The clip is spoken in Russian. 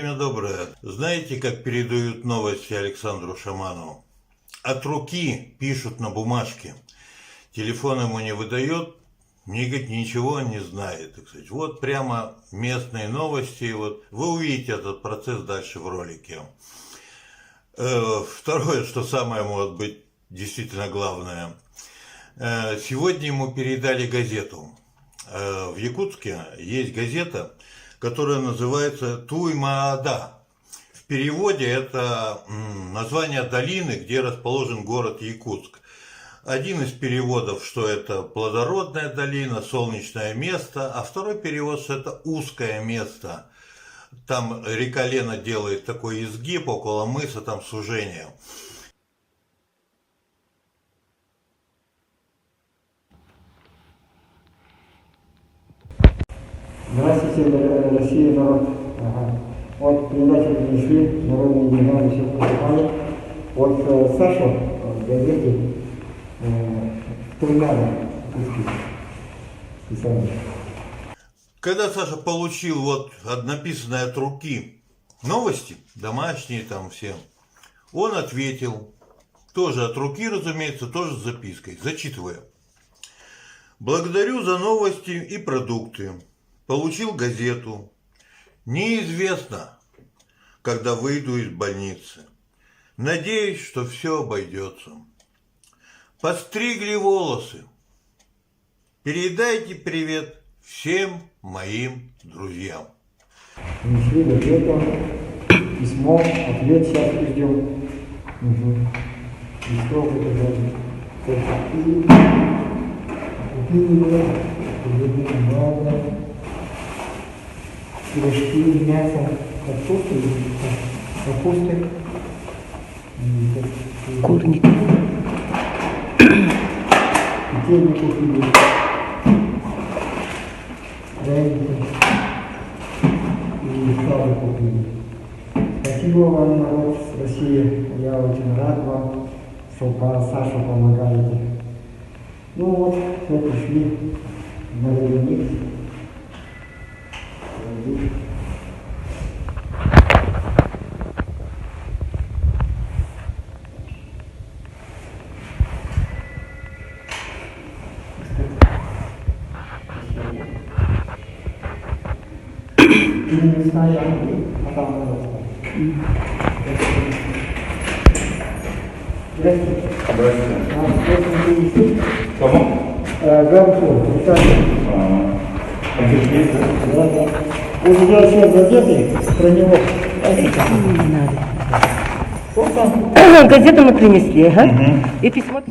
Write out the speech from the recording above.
Время доброе. Знаете, как передают новости Александру Шаманову? От руки пишут на бумажке. Телефон ему не выдает, ничего он не знает. Так сказать. Вот прямо местные новости. Вот вы увидите этот процесс дальше в ролике. Второе, что самое может быть действительно главное. Сегодня ему передали газету. В Якутске есть газета, которая называется Туймаада. В переводе это название долины, где расположен город Якутск. Один из переводов, что это плодородная долина, солнечное место, а второй перевод, что это узкое место. Там река Лена делает такой изгиб, около мыса там сужение. Здравствуйте, Россия, народ. Ага. Вот передачу принесли, народные дела, все посыпали. Вот Саша в газете Турнада специально. Когда Саша получил вот написанные от руки новости, домашние там все, он ответил, тоже от руки, разумеется, тоже с запиской, зачитывая. Благодарю за новости и продукты. Получил газету. Неизвестно, когда выйду из больницы. Надеюсь, что все обойдется. Подстригли волосы. Передайте привет всем моим друзьям. Принесли газету, письмо, ответ сейчас ждем. Листок это даже. Купили, пирожки, мясо, капусты, Курник. петельни купили, пряники и сало купили. Спасибо вам, народ с России, я очень рад вам, что Сашу помогаете. Ну вот, все пришли на вереницу. Не знаю, а там здравствуйте. Здравствуйте. Кому? Гамфу, Виталий. Да. Вот я сейчас газеты про него. Не надо. Газету мы принесли, ага. И письмо.